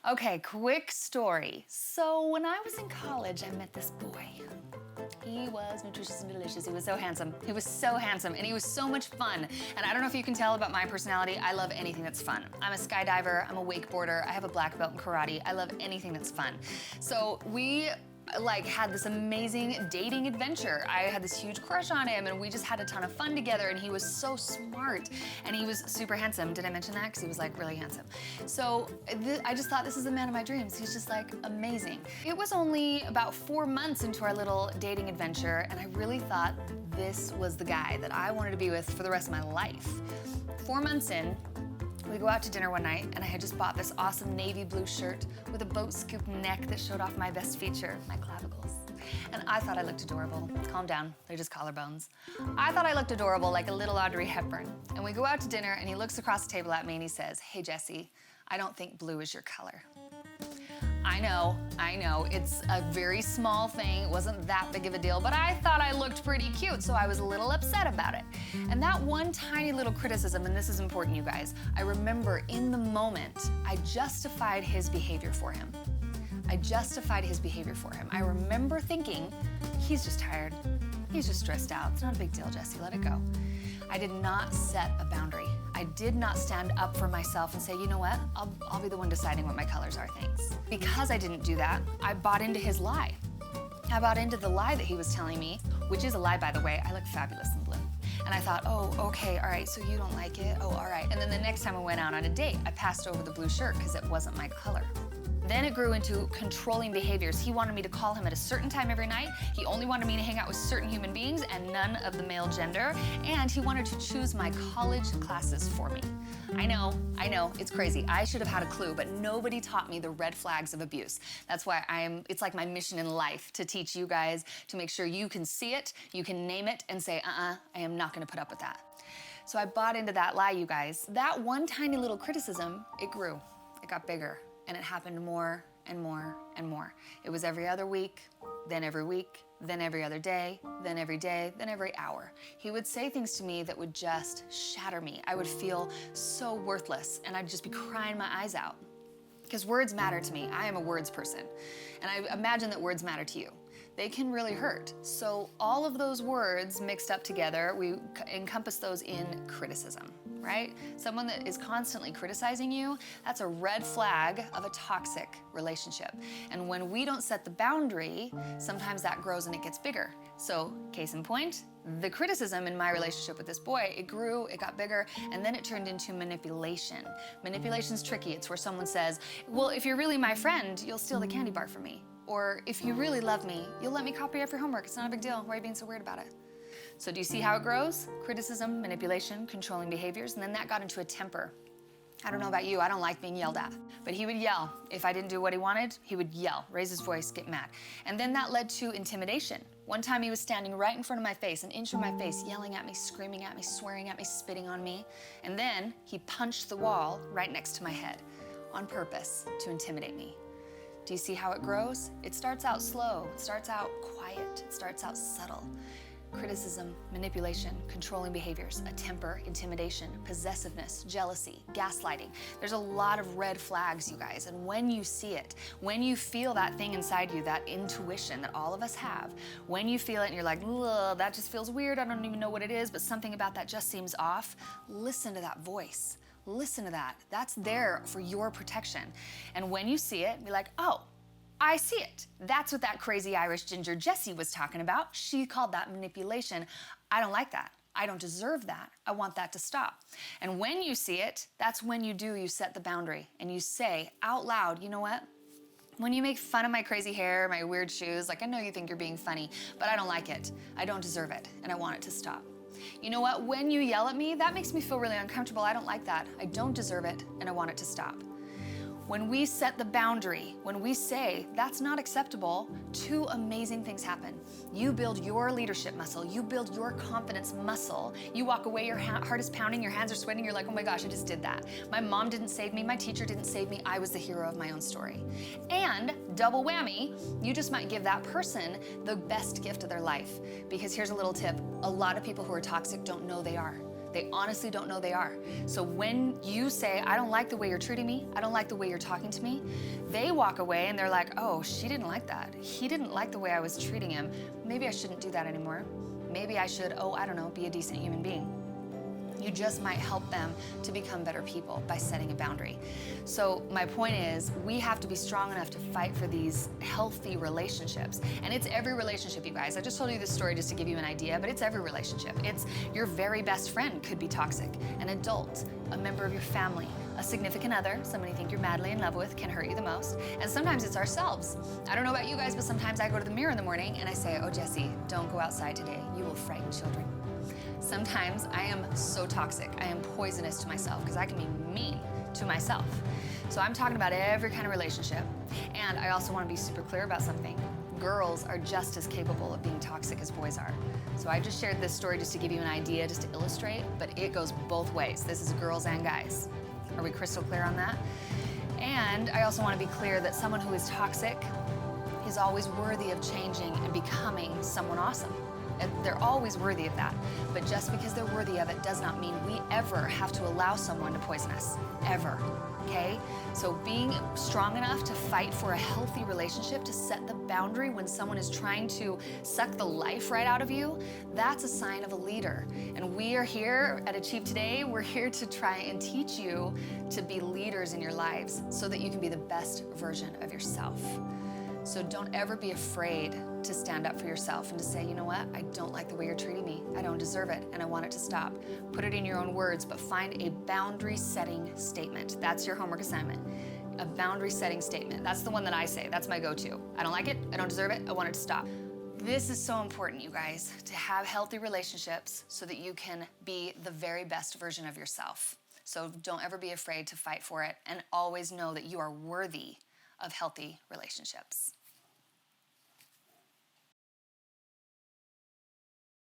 Okay, quick story. So when I was in college, I met this boy. He was nutritious and delicious. He was so handsome. He was so handsome, and he was so much fun. And I don't know if you can tell about my personality. I love anything that's fun. I'm a skydiver. I'm a wakeboarder. I have a black belt in karate. I love anything that's fun. So we had this amazing dating adventure. I had this huge crush on him, and we just had a ton of fun together, and he was so smart, and he was super handsome. Did I mention that? Because he was really handsome. So I just thought, this is the man of my dreams. He's just amazing. It was only about 4 months into our little dating adventure, and I really thought this was the guy that I wanted to be with for the rest of my life. 4 months in, we go out to dinner one night, and I had just bought this awesome navy blue shirt with a boat scoop neck that showed off my best feature, my clavicles. And I thought I looked adorable. Calm down, they're just collarbones. I thought I looked adorable, like a little Audrey Hepburn. And we go out to dinner, and he looks across the table at me, and he says, "Hey, Jessie, I don't think blue is your color." I know, it's a very small thing. It wasn't that big of a deal, but I thought I looked pretty cute, so I was a little upset about it. And that one tiny little criticism, and this is important, you guys, I remember in the moment, I justified his behavior for him. I justified his behavior for him. I remember thinking, he's just tired. He's just stressed out. It's not a big deal, Jessie, let it go. I did not set a boundary. I did not stand up for myself and say, you know what, I'll be the one deciding what my colors are, thanks. Because I didn't do that, I bought into his lie. I bought into the lie that he was telling me, which is a lie, by the way. I look fabulous in blue. And I thought, oh, okay, all right, so you don't like it? Oh, all right. And then the next time I went out on a date, I passed over the blue shirt because it wasn't my color. Then it grew into controlling behaviors. He wanted me to call him at a certain time every night. He only wanted me to hang out with certain human beings and none of the male gender. And he wanted to choose my college classes for me. I know, it's crazy. I should have had a clue, but nobody taught me the red flags of abuse. That's why it's like my mission in life to teach you guys to make sure you can see it, you can name it, and say, I am not gonna put up with that. So I bought into that lie, you guys. That one tiny little criticism, it grew, it got bigger. And it happened more and more and more. It was every other week, then every week, then every other day, then every day, then every hour. He would say things to me that would just shatter me. I would feel so worthless, and I'd just be crying my eyes out. Because words matter to me. I am a words person. And I imagine that words matter to you. They can really hurt. So all of those words mixed up together, we encompass those in criticism, right? Someone that is constantly criticizing you, that's a red flag of a toxic relationship. And when we don't set the boundary, sometimes that grows and it gets bigger. So case in point, the criticism in my relationship with this boy, it grew, it got bigger, and then it turned into manipulation. Manipulation's tricky. It's where someone says, well, if you're really my friend, you'll steal the candy bar from me. Or if you really love me, you'll let me copy off your homework. It's not a big deal. Why are you being so weird about it? So do you see how it grows? Criticism, manipulation, controlling behaviors, and then that got into a temper. I don't know about you, I don't like being yelled at, but he would yell. If I didn't do what he wanted, he would yell, raise his voice, get mad. And then that led to intimidation. One time he was standing right in front of my face, an inch from my face, yelling at me, screaming at me, swearing at me, spitting on me. And then he punched the wall right next to my head on purpose to intimidate me. Do you see how it grows? It starts out slow, it starts out quiet, it starts out subtle. Criticism, manipulation, controlling behaviors, a temper, intimidation, possessiveness, jealousy, gaslighting. There's a lot of red flags, you guys, and when you see it, when you feel that thing inside you, that intuition that all of us have, when you feel it and you're like, ugh, that just feels weird, I don't even know what it is, but something about that just seems off, listen to that voice. Listen to that. That's there for your protection. And when you see it, be like, oh, I see it. That's what that crazy Irish ginger Jessie was talking about. She called that manipulation. I don't like that. I don't deserve that. I want that to stop. And when you see it, that's when you set the boundary and you say out loud, you know what? When you make fun of my crazy hair, my weird shoes, I know you think you're being funny, but I don't like it. I don't deserve it, and I want it to stop. You know what? When you yell at me, that makes me feel really uncomfortable. I don't like that. I don't deserve it, and I want it to stop. When we set the boundary, when we say that's not acceptable, two amazing things happen. You build your leadership muscle, you build your confidence muscle. You walk away, your heart is pounding, your hands are sweating, you're like, oh my gosh, I just did that. My mom didn't save me, my teacher didn't save me, I was the hero of my own story. And double whammy, you just might give that person the best gift of their life. Because here's a little tip, a lot of people who are toxic don't know they are. They honestly don't know they are. So when you say, I don't like the way you're treating me, I don't like the way you're talking to me, they walk away and they're like, oh, she didn't like that. He didn't like the way I was treating him. Maybe I shouldn't do that anymore. Maybe I should, I don't know, be a decent human being. You just might help them to become better people by setting a boundary. So my point is, we have to be strong enough to fight for these healthy relationships. And it's every relationship, you guys. I just told you this story just to give you an idea, but it's every relationship. It's your very best friend could be toxic, an adult, a member of your family, a significant other, somebody you think you're madly in love with can hurt you the most. And sometimes it's ourselves. I don't know about you guys, but sometimes I go to the mirror in the morning and I say, oh, Jesse, don't go outside today. You will frighten children. Sometimes I am so toxic, I am poisonous to myself because I can be mean to myself. So I'm talking about every kind of relationship. And I also want to be super clear about something. Girls are just as capable of being toxic as boys are. So I just shared this story just to give you an idea, just to illustrate, but it goes both ways. This is girls and guys. Are we crystal clear on that? And I also want to be clear that someone who is toxic is always worthy of changing and becoming someone awesome. They're always worthy of that. But just because they're worthy of it does not mean we ever have to allow someone to poison us. Ever. Okay? So being strong enough to fight for a healthy relationship, to set the boundary when someone is trying to suck the life right out of you, that's a sign of a leader. And we are here at Achieve Today, we're here to try and teach you to be leaders in your lives so that you can be the best version of yourself. So don't ever be afraid to stand up for yourself and to say, you know what, I don't like the way you're treating me. I don't deserve it, and I want it to stop. Put it in your own words, but find a boundary-setting statement. That's your homework assignment. A boundary-setting statement. That's the one that I say. That's my go-to. I don't like it. I don't deserve it. I want it to stop. This is so important, you guys, to have healthy relationships so that you can be the very best version of yourself. So don't ever be afraid to fight for it, and always know that you are worthy of healthy relationships.